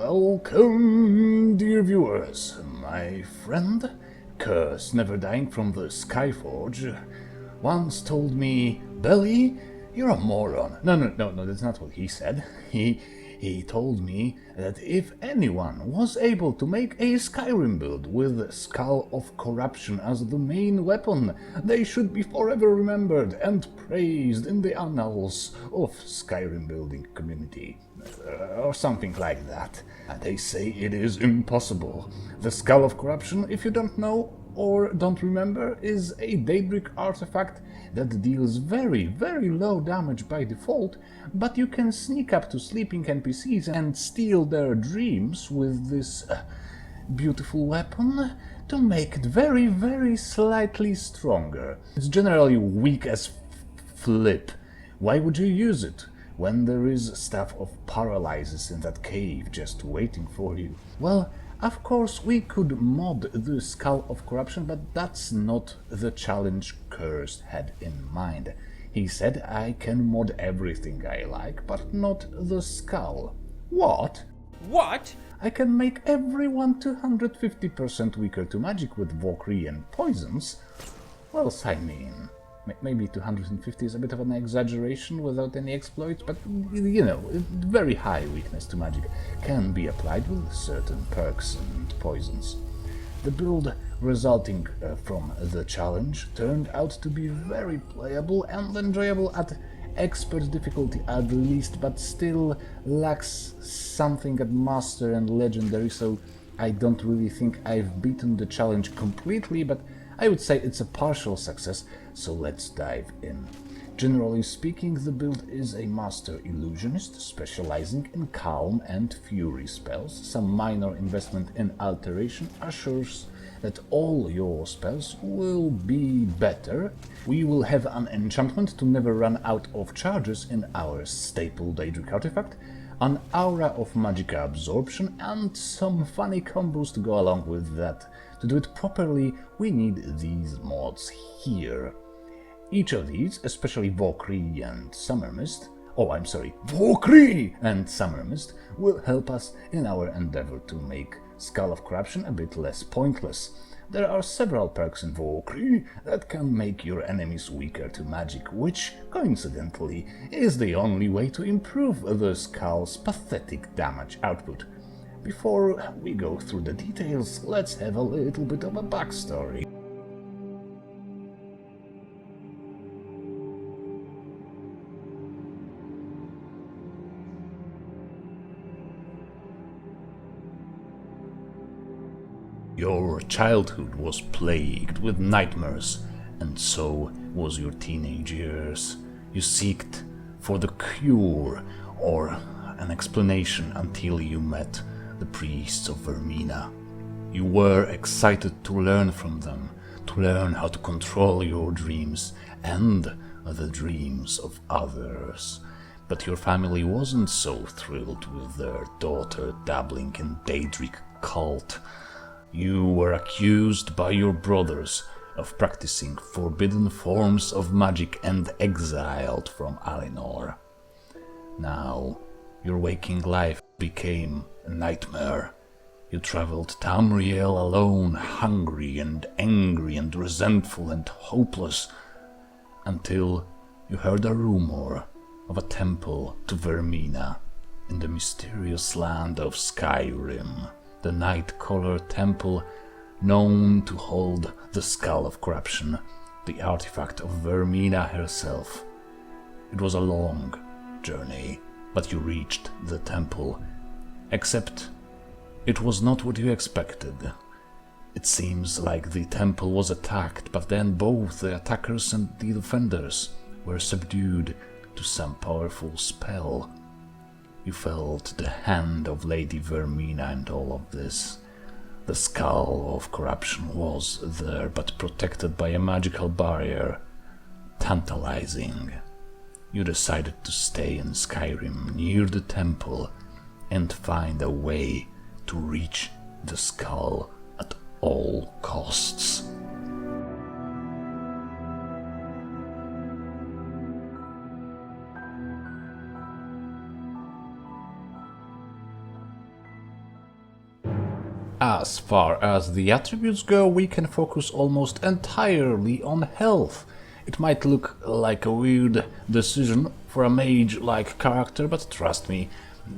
Welcome, dear viewers. My friend, Curse, never dying from the Skyforge, once told me, Belly, you're a moron. No, that's not what he said. He told me that if anyone was able to make a Skyrim build with Skull of Corruption as the main weapon, they should be forever remembered and praised in the annals of Skyrim building community. Or something like that. And they say it is impossible. The Skull of Corruption, if you don't know or don't remember, is a daedric artifact that deals very, very low damage by default, but you can sneak up to sleeping NPCs and steal their dreams with this beautiful weapon to make it very, very slightly stronger. It's generally weak as flip. Why would you use it when there is stuff of paralysis in that cave just waiting for you? Well, of course, we could mod the Skull of Corruption, but that's not the challenge Curse had in mind. He said, I can mod everything I like, but not the skull. What? What? I can make everyone 250% weaker to magic with Vokrii and poisons. Well, sign me in. Maybe 250 is a bit of an exaggeration without any exploits, but, you know, very high weakness to magic can be applied with certain perks and poisons. The build resulting from the challenge turned out to be very playable and enjoyable at expert difficulty at least, but still lacks something at master and legendary, so I don't really think I've beaten the challenge completely, but I would say it's a partial success, so let's dive in. Generally speaking, the build is a master illusionist specializing in calm and fury spells. Some minor investment in alteration assures that all your spells will be better. We will have an enchantment to never run out of charges in our staple daedric artifact, an aura of magica absorption, and some funny combos to go along with that. To do it properly, we need these mods here. Each of these, especially Vokrii and Summermyst, Vokrii and Summermyst, will help us in our endeavor to make Skull of Corruption a bit less pointless. There are several perks in Vokrii that can make your enemies weaker to magic, which, coincidentally, is the only way to improve the Skull's pathetic damage output. Before we go through the details, let's have a little bit of a backstory. Your childhood was plagued with nightmares, and so was your teenage years. You seeked for the cure or an explanation until you met the priests of Vermina. You were excited to learn from them, to learn how to control your dreams and the dreams of others. But your family wasn't so thrilled with their daughter dabbling in daedric cult. You were accused by your brothers of practicing forbidden forms of magic and exiled from Alinor. Now, your waking life became a nightmare. You traveled Tamriel alone, hungry and angry and resentful and hopeless, until you heard a rumor of a temple to Vermina in the mysterious land of Skyrim. The Night-Caller Temple, known to hold the Skull of Corruption, the artifact of Vermina herself. It was a long journey, but you reached the temple. Except, it was not what you expected. It seems like the temple was attacked, but then both the attackers and the defenders were subdued to some powerful spell. You felt the hand of Lady Vermina and all of this. The Skull of Corruption was there, but protected by a magical barrier. Tantalizing. You decided to stay in Skyrim, near the temple, and find a way to reach the skull at all costs. As far as the attributes go, we can focus almost entirely on health. It might look like a weird decision for a mage-like character, but trust me,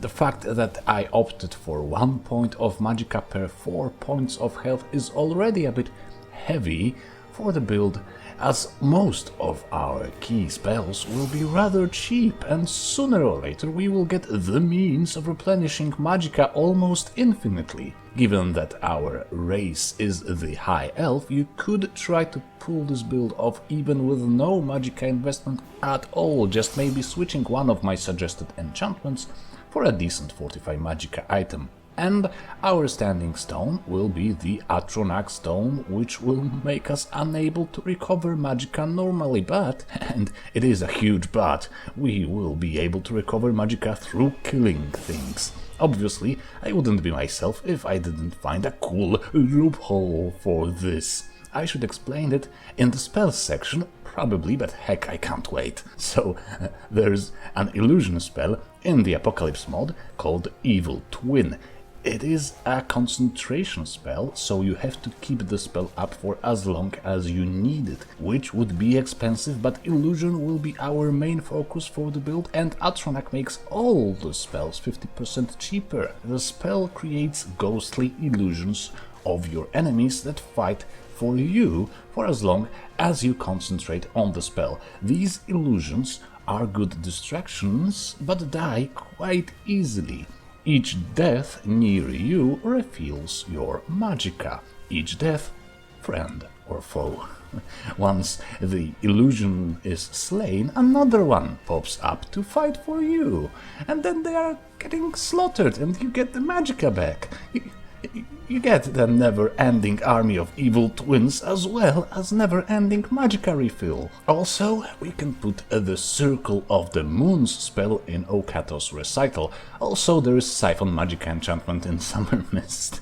the fact that I opted for 1 point of magicka per 4 points of health is already a bit heavy for the build, as most of our key spells will be rather cheap, and sooner or later we will get the means of replenishing magicka almost infinitely. Given that our race is the High Elf, you could try to pull this build off even with no magicka investment at all, just maybe switching one of my suggested enchantments for a decent 45 magicka item. And our standing stone will be the Atronach stone, which will make us unable to recover magicka normally, but, and it is a huge but, we will be able to recover magicka through killing things. Obviously, I wouldn't be myself if I didn't find a cool loophole for this. I should explain it in the spells section, probably, but heck, I can't wait. So, there's an illusion spell in the Apocalypse mod called Evil Twin. It is a concentration spell, so you have to keep the spell up for as long as you need it, which would be expensive, but illusion will be our main focus for the build, and Atronach makes all the spells 50% cheaper. The spell creates ghostly illusions of your enemies that fight for you for as long as you concentrate on the spell. These illusions are good distractions, but die quite easily. Each death near you reveals your magicka. Each death, friend or foe. Once the illusion is slain, another one pops up to fight for you. And then they are getting slaughtered and you get the magicka back. You get the never-ending army of evil twins as well as never-ending magicka refill. Also, we can put the Circle of the Moons spell in Okato's Recital. Also, there is Siphon magicka enchantment in Summermyst.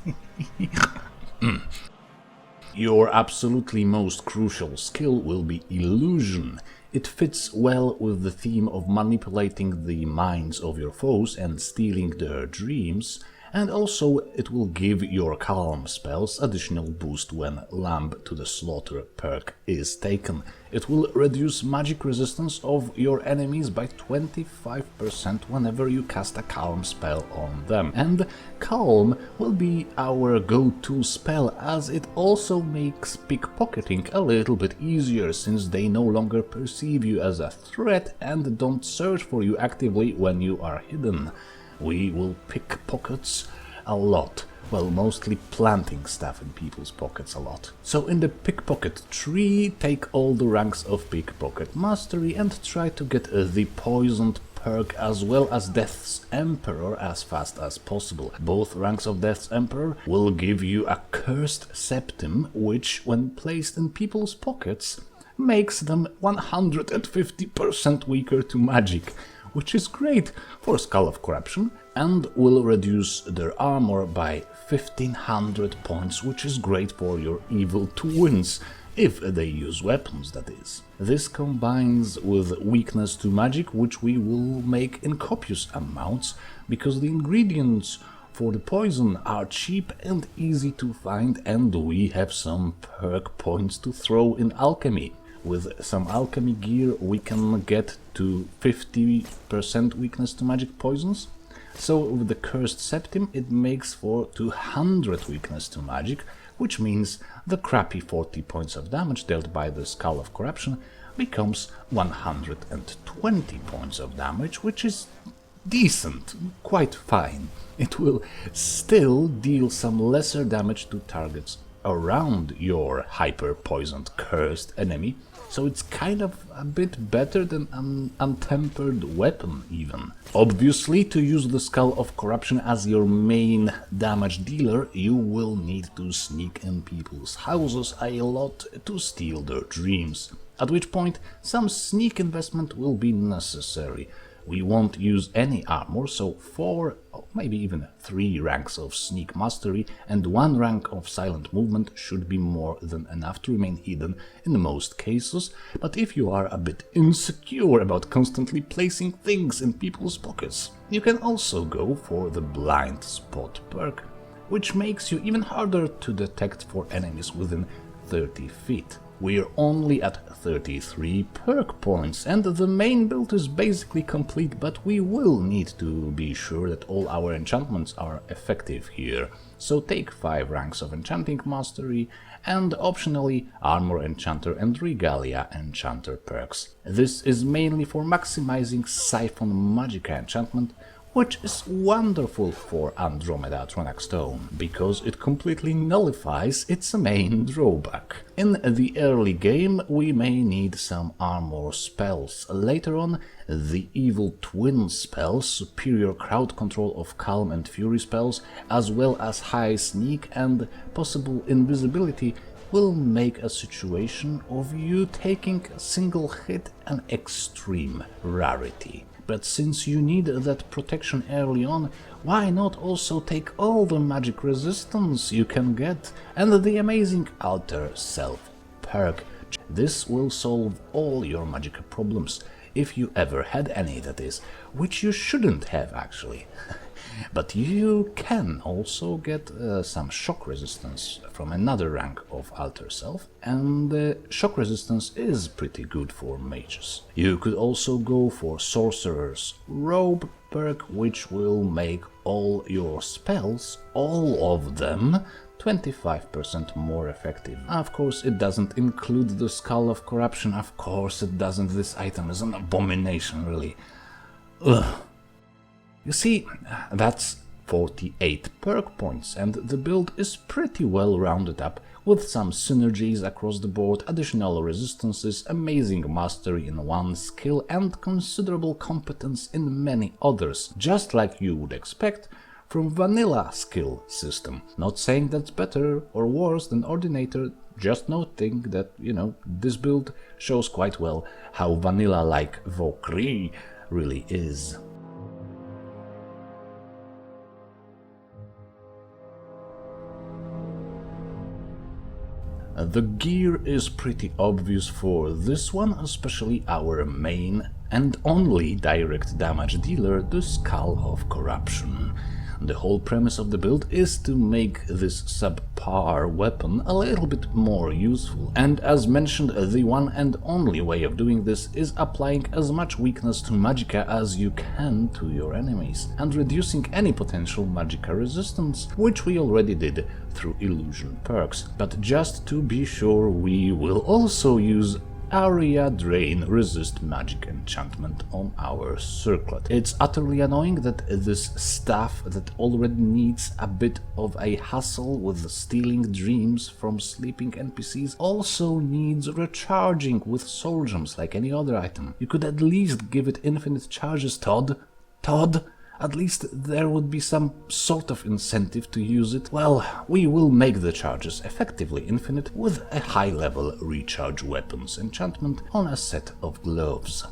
Your absolutely most crucial skill will be Illusion. It fits well with the theme of manipulating the minds of your foes and stealing their dreams. And also it will give your Calm spells additional boost when Lamb to the Slaughter perk is taken. It will reduce magic resistance of your enemies by 25% whenever you cast a Calm spell on them. And Calm will be our go-to spell, as it also makes pickpocketing a little bit easier, since they no longer perceive you as a threat and don't search for you actively when you are hidden. We will pick pockets a lot, well, mostly planting stuff in people's pockets a lot. So in the pickpocket tree, take all the ranks of pickpocket mastery and try to get the poisoned perk as well as Death's Emperor as fast as possible. Both ranks of Death's Emperor will give you a cursed septim, which, when placed in people's pockets, makes them 150% weaker to magic, which is great for Skull of Corruption, and will reduce their armor by 1500 points, which is great for your evil twins, if they use weapons, that is. This combines with weakness to magic, which we will make in copious amounts, because the ingredients for the poison are cheap and easy to find, and we have some perk points to throw in alchemy. With some alchemy gear we can get to 50% weakness to magic poisons. So with the cursed septim it makes for 200 weakness to magic, which means the crappy 40 points of damage dealt by the Skull of Corruption becomes 120 points of damage, which is decent, quite fine. It will still deal some lesser damage to targets around your hyper-poisoned cursed enemy, so it's kind of a bit better than an untempered weapon even. Obviously, to use the Skull of Corruption as your main damage dealer, you will need to sneak in people's houses a lot to steal their dreams, at which point some sneak investment will be necessary. We won't use any armor, so 4 or maybe even 3 ranks of Sneak Mastery and 1 rank of Silent Movement should be more than enough to remain hidden in most cases, but if you are a bit insecure about constantly placing things in people's pockets, you can also go for the Blind Spot perk, which makes you even harder to detect for enemies within 30 feet. We're only at 33 perk points, and the main build is basically complete, but we will need to be sure that all our enchantments are effective here. So take 5 ranks of Enchanting Mastery, and optionally Armor Enchanter and Regalia Enchanter perks. This is mainly for maximizing Siphon Magicka enchantment, which is wonderful for Andromeda Tronac Stone, because it completely nullifies its main drawback. In the early game we may need some armor spells. Later on, the Evil Twin spells, superior crowd control of Calm and Fury spells, as well as high sneak and possible invisibility will make a situation of you taking a single hit an extreme rarity. But since you need that protection early on, why not also take all the magic resistance you can get and the amazing Alter Self perk. This will solve all your magic problems, if you ever had any, that is, which you shouldn't have actually. But you can also get some shock resistance from another rank of Alter Self, and shock resistance is pretty good for mages. You could also go for Sorcerer's Robe perk, which will make all your spells, all of them, 25% more effective. Of course, it doesn't include the Skull of Corruption, of course it doesn't. This item is an abomination, really. Ugh. You see, that's 48 perk points, and the build is pretty well rounded up, with some synergies across the board, additional resistances, amazing mastery in one skill, and considerable competence in many others, just like you would expect from vanilla skill system. Not saying that's better or worse than Ordinator, just noting that, you know, this build shows quite well how vanilla-like Vokrii really is. The gear is pretty obvious for this one, especially our main and only direct damage dealer, the Skull of Corruption. The whole premise of the build is to make this subpar weapon a little bit more useful, and as mentioned, the one and only way of doing this is applying as much weakness to magicka as you can to your enemies, and reducing any potential magicka resistance, which we already did through illusion perks. But just to be sure, we will also use Area Drain Resist Magic enchantment on our circlet. It's utterly annoying that this staff that already needs a bit of a hassle with stealing dreams from sleeping NPCs also needs recharging with soul gems like any other item. You could at least give it infinite charges, Todd. Todd? At least there would be some sort of incentive to use it. Well, we will make the charges effectively infinite with a high-level recharge weapons enchantment on a set of gloves.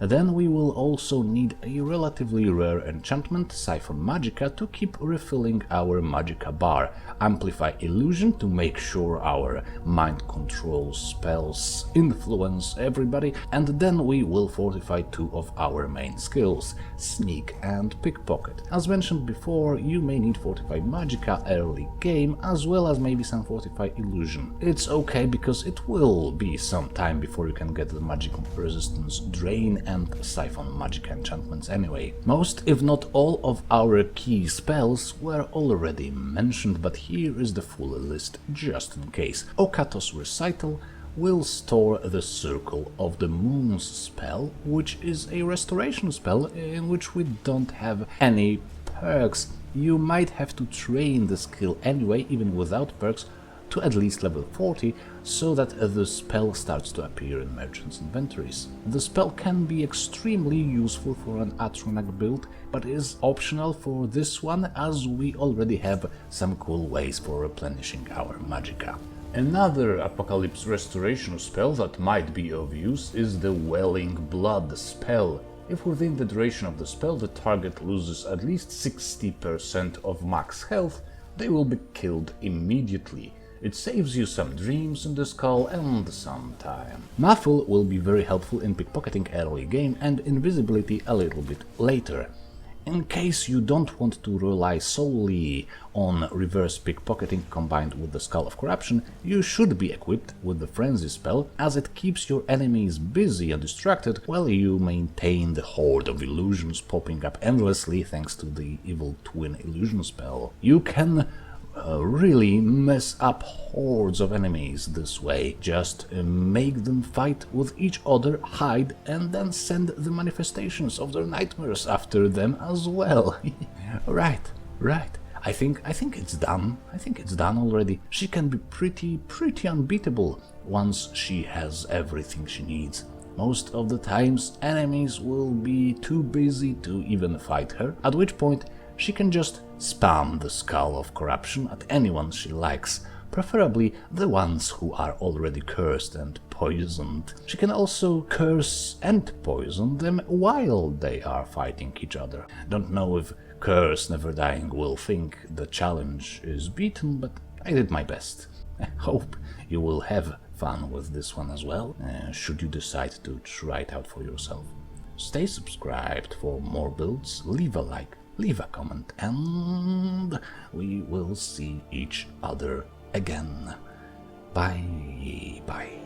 Then we will also need a relatively rare enchantment, Siphon Magicka, to keep refilling our Magicka bar, Amplify Illusion to make sure our mind control spells influence everybody, and then we will fortify 2 of our main skills, Sneak and Pickpocket. As mentioned before, you may need Fortify Magicka early game, as well as maybe some Fortify Illusion. It's okay, because it will be some time before you can get the Magic Resistance Drain and Siphon Magicka enchantments anyway. Most, if not all, of our key spells were already mentioned, but here is the full list just in case. Okatos Recital will store the Circle of the Moons spell, which is a restoration spell in which we don't have any perks. You might have to train the skill anyway, even without perks, to at least level 40, so that the spell starts to appear in merchants' inventories. The spell can be extremely useful for an Atronach build, but is optional for this one, as we already have some cool ways for replenishing our magicka. Another Apocalypse restoration spell that might be of use is the Welling Blood spell. If within the duration of the spell the target loses at least 60% of max health, they will be killed immediately. It saves you some dreams in the skull and some time. Muffle will be very helpful in pickpocketing early game and invisibility a little bit later. In case you don't want to rely solely on reverse pickpocketing combined with the Skull of Corruption, you should be equipped with the Frenzy spell, as it keeps your enemies busy and distracted while you maintain the horde of illusions popping up endlessly thanks to the Evil Twin illusion spell. You can really mess up hordes of enemies this way. Just make them fight with each other, hide, and then send the manifestations of their nightmares after them as well. Right. I think it's done. I think it's done already. She can be pretty unbeatable once she has everything she needs. Most of the times enemies will be too busy to even fight her, at which point she can just spam the Skull of Corruption at anyone she likes, preferably the ones who are already cursed and poisoned. She can also curse and poison them while they are fighting each other. Don't know if Curse Never Dying will think the challenge is beaten, but I did my best. I hope you will have fun with this one as well, should you decide to try it out for yourself. Stay subscribed for more builds, leave a like, leave a comment, and we will see each other again. Bye.